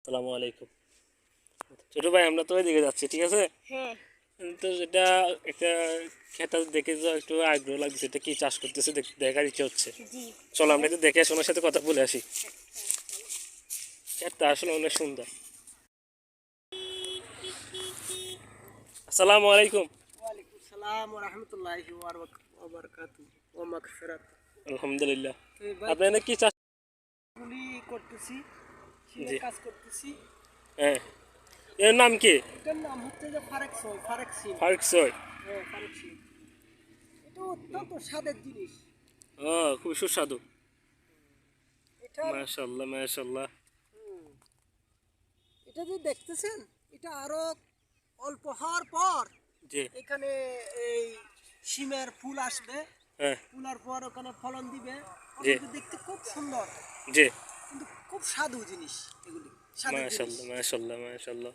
আসসালামু আলাইকুম। ছোট ভাই, আমরা তো ওইদিকে যাচ্ছি, ঠিক আছে? হ্যাঁ। তো এটা একটা খেতা দেখে তো একটু আগ্রহ লাগছে, এটা কি চাষ করতেছে দেখার ইচ্ছে হচ্ছে। জি। চলো আমরা একটু দেখে আসি, ওনার সাথে কথা বলে আসি। খেতটা আসলে অনেক সুন্দর। আসসালামু আলাইকুম। ওয়ালাইকুম সালাম ওয়া রাহমাতুল্লাহি ওয়া বারাকাতুহু ওয়া মাগফিরাত। আলহামদুলিল্লাহ। তো ভাই আপনি এনে কি চাষ? গুলি করতেছি, জি। সিমের কাজ করতেছি। হ্যাঁ, এর নাম কি? এটার নাম হচ্ছে যে ফারেক সিম। ফারুক সই। হ্যাঁ, ফারেক সিম। এটা অত্যন্ত স্বাদের জিনিস। ও, খুব সুস্বাদু। এটার মাশাআল্লাহ মাশাআল্লাহ। হুম, এটা যে দেখতেছেন, এটা আরো অল্প হওয়ার পর জি। এখানে এই সিমের ফুল আসবে। হ্যাঁ। ফুলার পর ওখানে ফলন দিবে। জি ফলনটা দেখতে খুব সুন্দর, জি। কিন্তু খুব স্বাদু জিনিস এগুলি, স্বাদের জিনিস, মাশাআল্লাহ মাশাআল্লাহ মাশাআল্লাহ।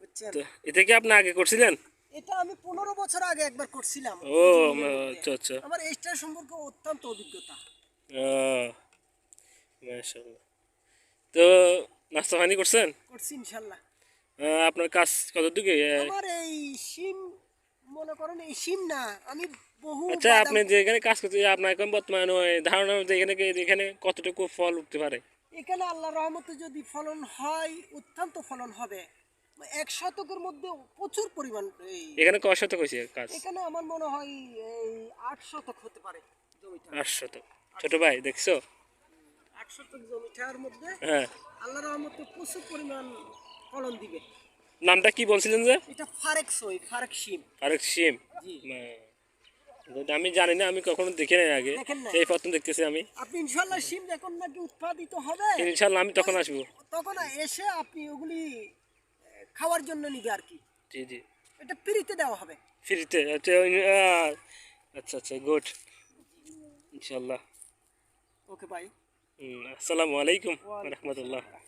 বুঝছেন? তো এটা কি আপনি আগে করছিলেন? এটা আমি 15 বছর আগে একবার করছিলাম ও, এই জমিনের মধ্যে। আচ্ছা আচ্ছা। আমার এইটা সম্পর্কে অত্যন্ত অভিজ্ঞতা। ও, মাশাআল্লাহ। তো নাস্তা পানি করছেন? করছি ইনশাল্লাহ। আপনার কাজ কত দিকে? আমার এই সিম, মনে করেন এই সিম না, আমি বহু আচ্ছা, বাদাম। আপনি যেখানে কাজ করতে, আপনার এখন বর্তমানে ওই ধারণা অনুযায়ী এখানে কতটুকু ফল উঠতে পারে? এখানে আল্লাহ রহমতে যদি ফলন হয়, অত্যন্ত ফলন হবে। 1 শতকের মধ্যে প্রচুর পরিমাণ এই, এখানে কয় শতক হয়েছে কাজ? এখানে আমার মনে হয় এই 8 শতক হতে পারে জমিটা। 8 শতক। আট ছোট শতক ভাই, দেখছো? 8 শতক জমিটার মধ্যে হ্যাঁ। আল্লাহ রহমতে প্রচুর পরিমাণ ফলন দিবে। নামটা কি বলছিলেন যে? এটা ফারেক শিম। ফারুক সিম। জি। না, এটা আমি জানি না, আমি কখনো দেখি নাই আগে। দেখেন না? এই প্রথম দেখতেছি আমি। আপনি ইনশাল্লাহ শিম যখন নাকি উৎপাদিত হবে, ইনশাল্লাহ আমি তখন ওই আসবো। তখন এসে আপনি ওগুলি খাওয়ার জন্য নিবে আর কি। জি জি। এটা ফ্রিতে দেওয়া হবে। ফ্রিতে? আচ্ছা আচ্ছা আচ্ছা, গুড। ইনশাল্লাহ। ওকে ভাই। আসসালামু আলাইকুম ওয়ালাইকুম রহমতুল্লাহ। আসসালাম।